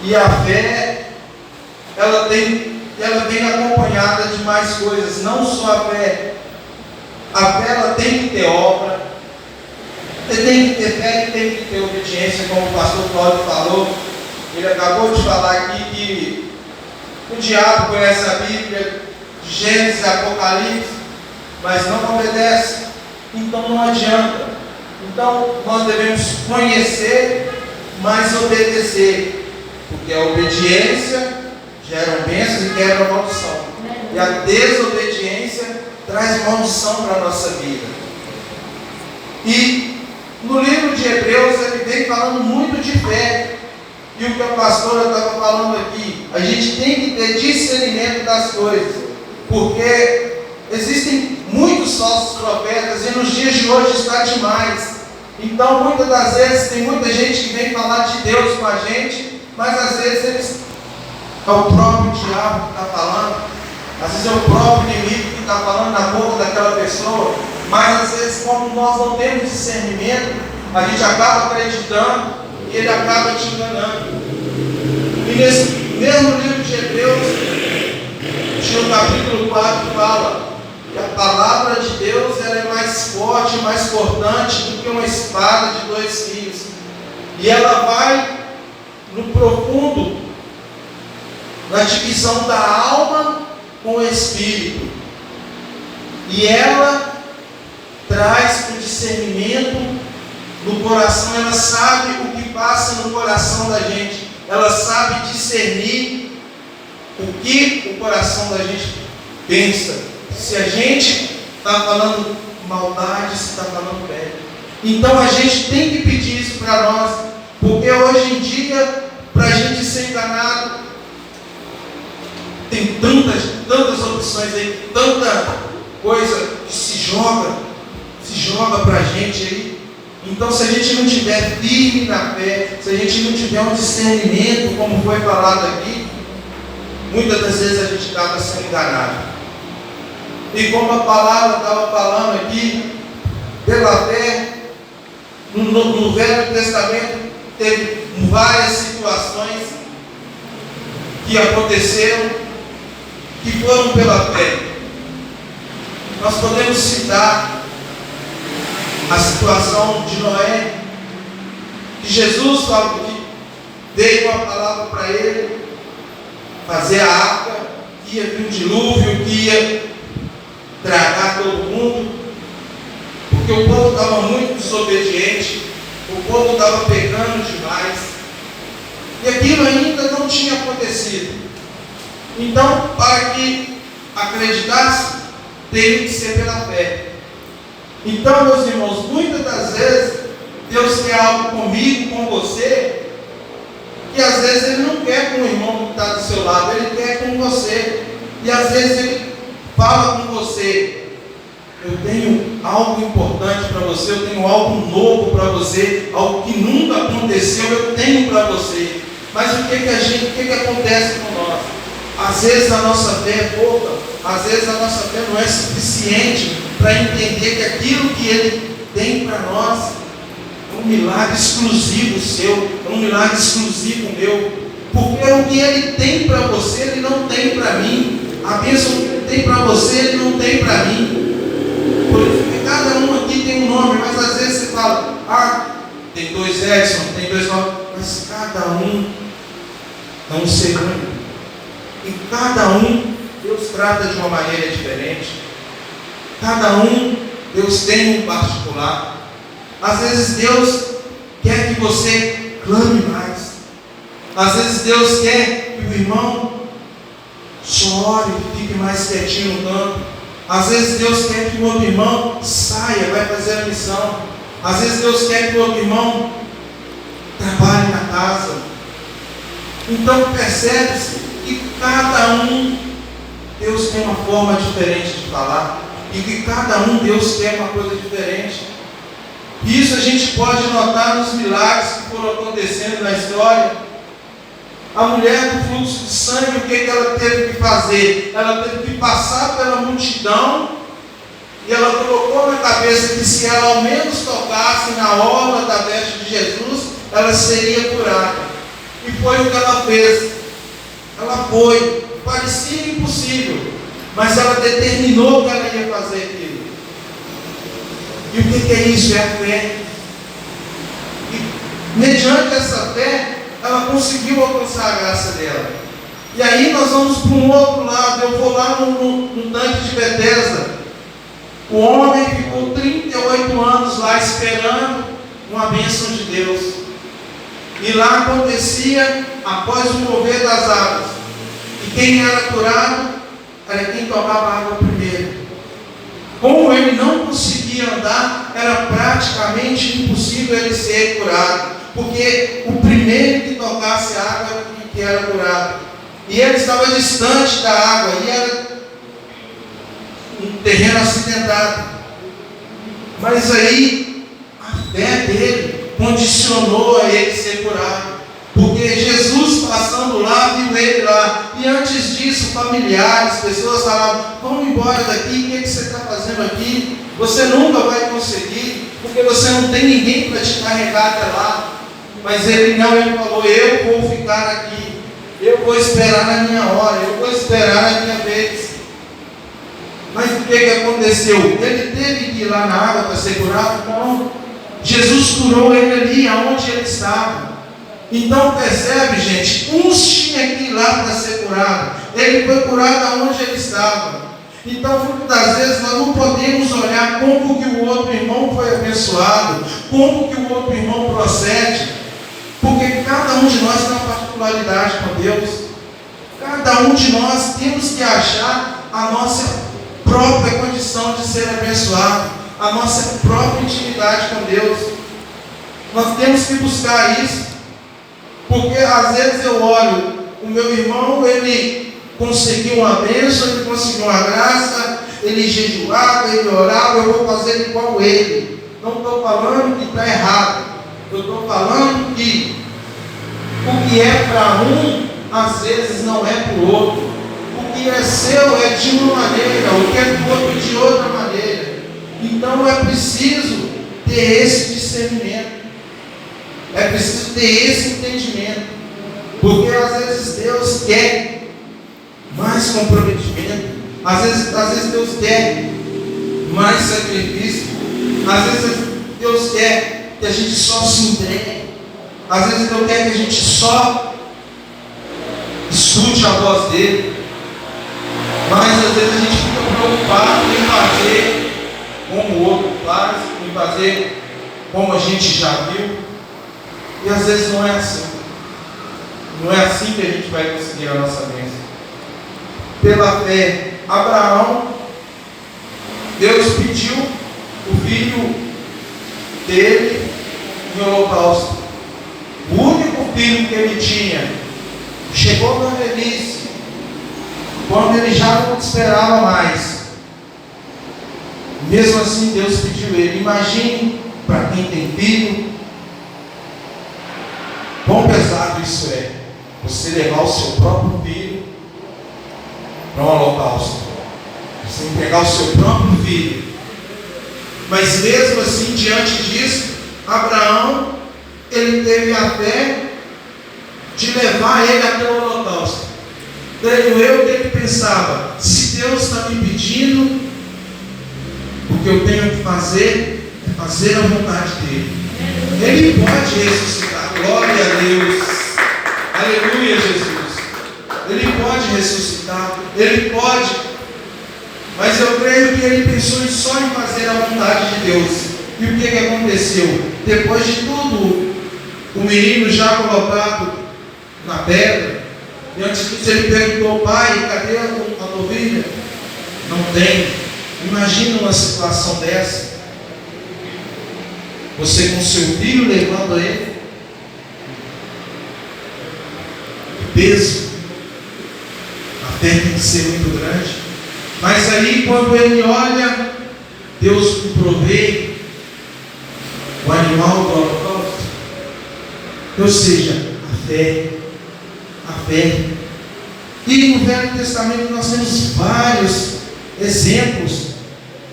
E a fé, ela vem acompanhada de mais coisas, não só a fé. A fé, ela tem que ter obra, tem que ter fé e tem que ter obediência, como o pastor Cláudio falou. Ele acabou de falar aqui que o diabo conhece a Bíblia, de Gênesis e Apocalipse, mas não obedece. Então não adianta. Então nós devemos conhecer, mas obedecer, porque a obediência gera bênçãos e quebra a maldição, e a desobediência traz maldição para a nossa vida. E no livro de Hebreus ele vem falando muito de fé, e o que a pastora estava falando aqui, a gente tem que ter discernimento das coisas, porque existem muitos falsos profetas, e nos dias de hoje está demais. Então muitas das vezes tem muita gente que vem falar de Deus com a gente, mas às vezes é o próprio diabo que está falando, às vezes é o próprio inimigo que está falando na boca daquela pessoa, mas às vezes, como nós não temos discernimento, a gente acaba acreditando e ele acaba te enganando. E nesse mesmo livro de Hebreus, no capítulo 4, fala que a palavra de Deus ela é mais forte, mais cortante do que uma espada de 2 fios, e ela vai no profundo, na divisão da alma com o espírito, e ela traz o discernimento no coração. Ela sabe o que passa no coração da gente, ela sabe discernir o que o coração da gente pensa, se a gente está falando maldade, se está falando bem. Então a gente tem que pedir isso para nós, porque hoje em dia, para a gente ser enganado, tem tantas opções aí, tanta coisa que se joga para a gente aí. Então, se a gente não tiver firme na fé, se a gente não tiver um discernimento, como foi falado aqui, muitas das vezes a gente acaba sendo enganado. E como a palavra estava falando aqui, pela fé, no Velho Testamento, teve várias situações que aconteceram, que foram pela fé. Nós podemos citar a situação de Noé, que Jesus falou que veio a palavra para ele fazer a arca, que ia vir um dilúvio, que ia tragar todo mundo, porque o povo estava muito desobediente, o povo estava pecando demais, e aquilo ainda não tinha acontecido. Então, para que acreditasse, tem que ser pela fé. Então, meus irmãos, muitas das vezes Deus quer algo comigo, com você, que às vezes Ele não quer com o irmão que está do seu lado, Ele quer com você. E às vezes Ele fala com você: eu tenho algo importante para você, eu tenho algo novo para você, algo que nunca aconteceu, eu tenho para você. Mas o que acontece com nós? Às vezes a nossa fé é pouca, às vezes a nossa fé não é suficiente para entender que aquilo que Ele tem para nós é um milagre exclusivo seu, é um milagre exclusivo meu, porque o que Ele tem para você, Ele não tem para mim. A bênção que Ele tem para você, Ele não tem para mim. Porque cada um aqui tem um nome, mas às vezes você fala: tem 2 Edson, tem 2 nomes, mas cada um é um ser único. E cada um Deus trata de uma maneira diferente. Cada um Deus tem um particular. Às vezes Deus quer que você clame mais. Às vezes Deus quer que o irmão chore e fique mais quietinho no canto. Às vezes Deus quer que o outro irmão saia, vai fazer a missão. Às vezes Deus quer que o outro irmão trabalhe na casa. Então percebe-se que cada um Deus tem uma forma diferente de falar, e que cada um Deus quer uma coisa diferente. E isso a gente pode notar nos milagres que foram acontecendo na história. A mulher do fluxo de sangue, o que ela teve que fazer? Ela teve que passar pela multidão, e ela colocou na cabeça que se ela ao menos tocasse na orla da veste de Jesus, ela seria curada. E foi o que ela fez. Ela foi, parecia impossível, mas ela determinou que ela ia fazer aquilo. E o que é isso? É a fé. E mediante essa fé, ela conseguiu alcançar a graça dela. E aí nós vamos para um outro lado. Eu vou lá no tanque de Betesda. O homem ficou 38 anos lá esperando uma bênção de Deus. E lá acontecia após o mover das águas. E quem era curado era quem tomava água primeiro. Como ele não conseguia andar, era praticamente impossível ele ser curado. Porque o primeiro que tocasse a água era que era curado. E ele estava distante da água. E era um terreno acidentado. Mas aí a fé dele condicionou a ele ser curado. Porque Jesus passando lá, viu ele lá. E antes disso, familiares, pessoas falavam: vamos embora daqui, o que você está fazendo aqui? Você nunca vai conseguir, porque você não tem ninguém para te carregar até lá. Mas ele não, ele falou: eu vou ficar aqui, eu vou esperar na minha hora, eu vou esperar na minha vez. Mas o que aconteceu? Ele teve que ir lá na água para ser curado? Não. Jesus curou ele ali, aonde ele estava. Então percebe, gente, uns tinham que ir lá para ser curado. Ele foi curado aonde ele estava. Então, muitas vezes nós não podemos olhar como que o outro irmão foi abençoado, como que o outro irmão procede, porque cada um de nós tem uma particularidade com Deus. Cada um de nós temos que achar a nossa própria condição de ser abençoado, a nossa própria intimidade com Deus. Nós temos que buscar isso, porque às vezes eu olho o meu irmão, ele conseguiu uma bênção, ele conseguiu uma graça, ele jejuava, ele orava, eu vou fazer igual ele. Não estou falando que está errado, eu estou falando que o que é para um, às vezes não é para o outro. O que é seu é de uma maneira, o que é do outro de outra maneira. Então é preciso ter esse discernimento, é preciso ter esse entendimento, porque às vezes Deus quer mais comprometimento, às vezes Deus quer mais sacrifício, às vezes Deus quer que a gente só se entregue, às vezes Deus quer que a gente só escute a voz dele. Mas às vezes a gente fica preocupado em fazer como o outro faz, em fazer como a gente já viu. E às vezes não é assim. Não é assim que a gente vai conseguir a nossa bênção. Pela fé, Abraão, Deus pediu o filho dele em holocausto. O único filho que ele tinha chegou na velhice, quando ele já não esperava mais. Mesmo assim Deus pediu ele. Imagine, para quem tem filho, quão pesado isso é, você levar o seu próprio filho para um holocausto, você entregar o seu próprio filho. Mas mesmo assim, diante disso, Abraão, ele teve a fé de levar ele até o holocausto. Creio eu que ele pensava: se Deus está me pedindo, o que eu tenho que fazer é fazer a vontade dele. Ele pode ressuscitar, glória a Deus, aleluia, Jesus. Ele pode ressuscitar, ele pode, mas eu creio que ele pensou só em fazer a vontade de Deus. E o que aconteceu? Depois de tudo, o menino já colocado na pedra, e antes disso ele perguntou: pai, cadê a novilha? Não tem. Imagina uma situação dessa. Você com seu filho levando ele. Que peso. A fé tem que ser muito grande. Mas aí quando ele olha, Deus lhe provê o animal do holocausto. Ou seja, a fé. A fé. E no Velho Testamento nós temos vários exemplos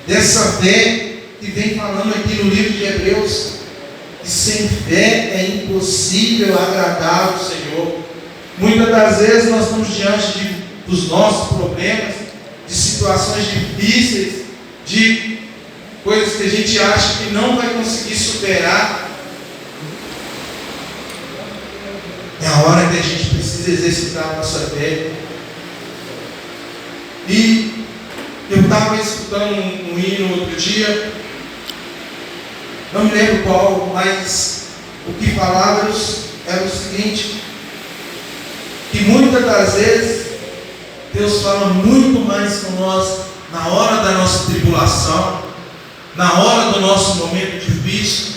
dessa fé que vem falando aqui no livro de Hebreus. E sem fé é impossível agradar o Senhor. Muitas das vezes nós estamos diante dos nossos problemas, de situações difíceis, de coisas que a gente acha que não vai conseguir superar. É a hora que a gente precisa exercitar a nossa fé. E eu estava escutando um hino outro dia, não me lembro qual, mas o que falava era o seguinte, que muitas das vezes Deus fala muito mais com nós na hora da nossa tribulação, na hora do nosso momento difícil.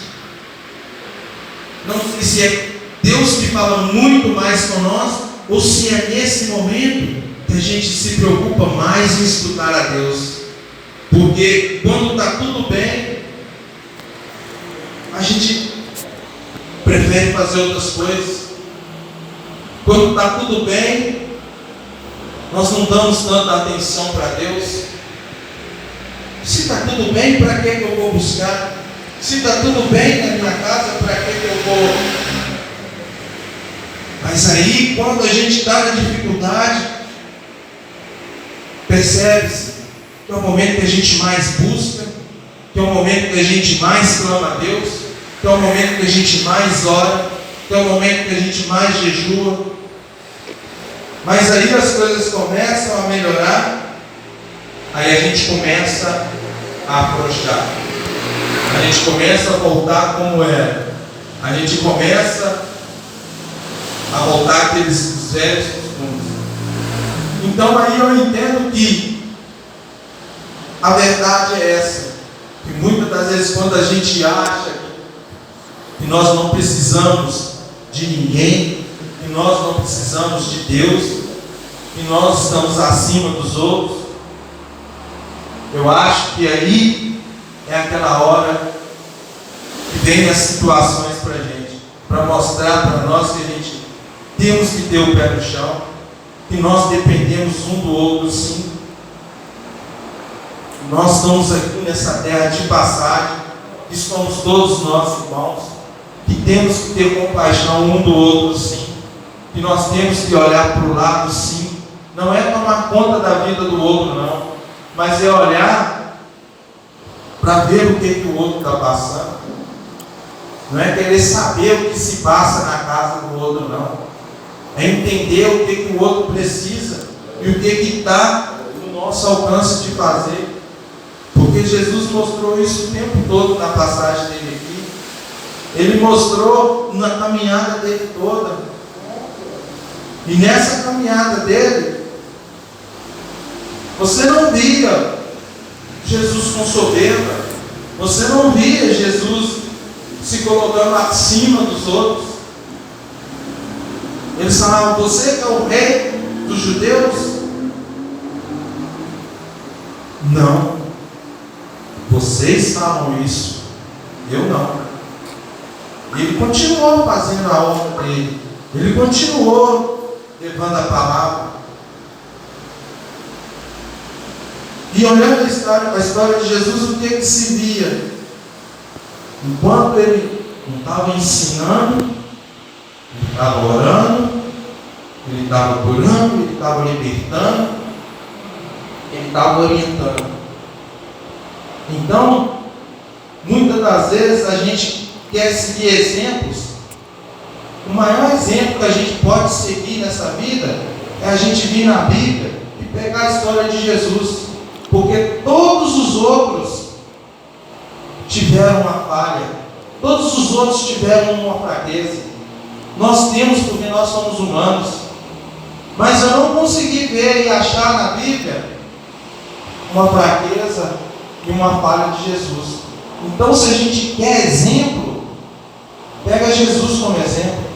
Não sei se é Deus que fala muito mais com nós, ou se é nesse momento que a gente se preocupa mais em escutar a Deus. Porque quando está tudo bem, a gente prefere fazer outras coisas. Quando está tudo bem, nós não damos tanta atenção para Deus. Se está tudo bem, para que eu vou buscar? Se está tudo bem na minha casa, para que eu vou? Mas aí, quando a gente está na dificuldade, percebe-se que é o momento que a gente mais busca, que é o momento que a gente mais clama a Deus, que é o momento que a gente mais ora, que é o momento que a gente mais jejua. Mas aí as coisas começam a melhorar, aí a gente começa a afrouxar, a gente começa a voltar como era, a gente começa a voltar aqueles velhos costumes. Então aí eu entendo que a verdade é essa, que muitas das vezes quando a gente acha que nós não precisamos de ninguém, que nós não precisamos de Deus, que nós estamos acima dos outros, eu acho que aí é aquela hora que vem as situações para a gente, para mostrar para nós que a gente temos que ter o pé no chão, que nós dependemos um do outro sim. Nós estamos aqui nessa terra de passagem, que somos todos nós irmãos, que temos que ter compaixão um do outro sim, que nós temos que olhar para o lado sim, não é tomar conta da vida do outro não, mas é olhar para ver o que o outro está passando, não é querer saber o que se passa na casa do outro não, é entender o que o outro precisa e o que está no nosso alcance de fazer. Porque Jesus mostrou isso o tempo todo na passagem dele aqui. Ele mostrou na caminhada dele toda. E nessa caminhada dele, você não via Jesus com soberba. Você não via Jesus se colocando acima dos outros. Eles falavam, você que é o rei dos judeus? Não. Vocês falam isso, eu não. Ele continuou fazendo a obra dele, ele continuou levando a palavra. E olhando a história de Jesus, o que se via? Enquanto ele não estava ensinando, ele estava orando, ele estava curando, ele estava libertando, ele estava orientando. Então, muitas das vezes a gente quer seguir exemplos. O maior exemplo que a gente pode seguir nessa vida é a gente vir na Bíblia e pegar a história de Jesus, porque todos os outros tiveram uma falha, todos os outros tiveram uma fraqueza. Nós temos porque nós somos humanos, mas eu não consegui ver e achar na Bíblia uma fraqueza e uma falha de Jesus. Então, se a gente quer exemplo, pega Jesus como exemplo.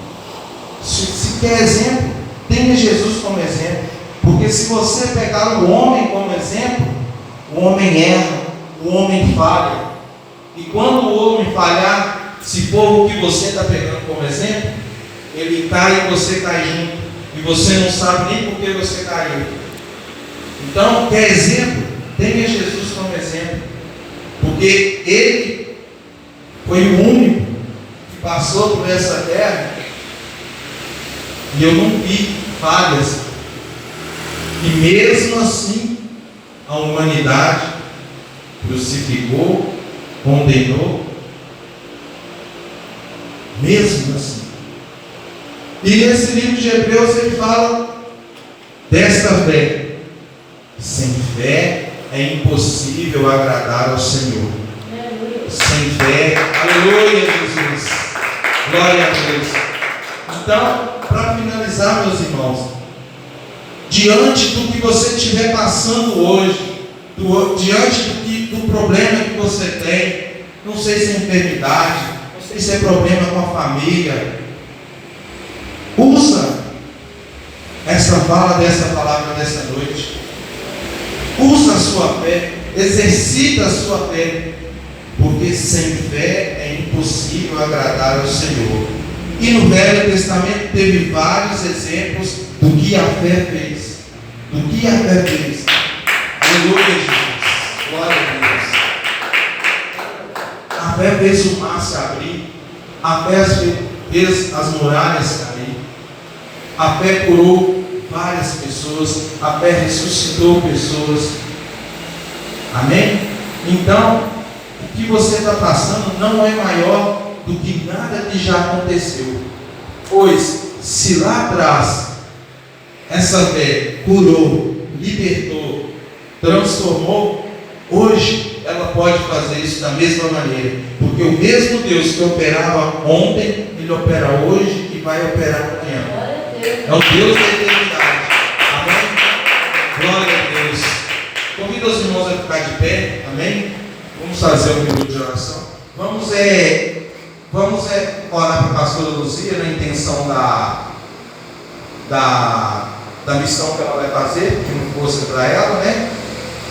Se quer exemplo, tenha Jesus como exemplo. Porque se você pegar o homem como exemplo, o homem erra, o homem falha. E quando o homem falhar, se for o que você está pegando como exemplo, ele cai e você cai junto. E você não sabe nem por que você caiu. Então, quer exemplo? Tenha Jesus como exemplo, porque ele foi o único passou por essa terra e eu não vi falhas. E mesmo assim, a humanidade crucificou, condenou, mesmo assim. E nesse livro de Hebreus ele fala desta fé. Sem fé é impossível agradar ao Senhor. Sem fé, aleluia, Jesus, glória a Deus. Então, para finalizar, meus irmãos, diante do que você estiver passando hoje, diante do problema que você tem, não sei se é enfermidade, não sei se é problema com a família, usa essa fala dessa palavra dessa noite, usa a sua fé, exercita a sua fé, porque sem fé é impossível agradar ao Senhor. E no Velho Testamento teve vários exemplos do que a fé fez. Do que a fé fez. Aleluia, Jesus. Glória a Deus. A fé fez o mar se abrir. A fé fez as muralhas cair. A fé curou várias pessoas. A fé ressuscitou pessoas. Amém? Então, o que você está passando não é maior do que nada que já aconteceu. Pois, se lá atrás essa fé curou, libertou, transformou, hoje ela pode fazer isso da mesma maneira. Porque o mesmo Deus que operava ontem, Ele opera hoje e vai operar amanhã. É o Deus da eternidade. Amém? Glória a Deus. Convido os irmãos a ficar de pé. Amém? Vamos fazer um minuto de oração. Vamos orar para a pastora Luzia na intenção da missão que ela vai fazer, que não fosse para ela, né?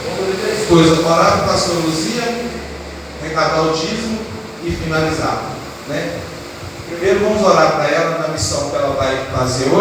Vamos fazer 3 coisas: orar para a pastora Luzia, arrecadar o dízimo e finalizar, né? Primeiro vamos orar para ela na missão que ela vai fazer hoje.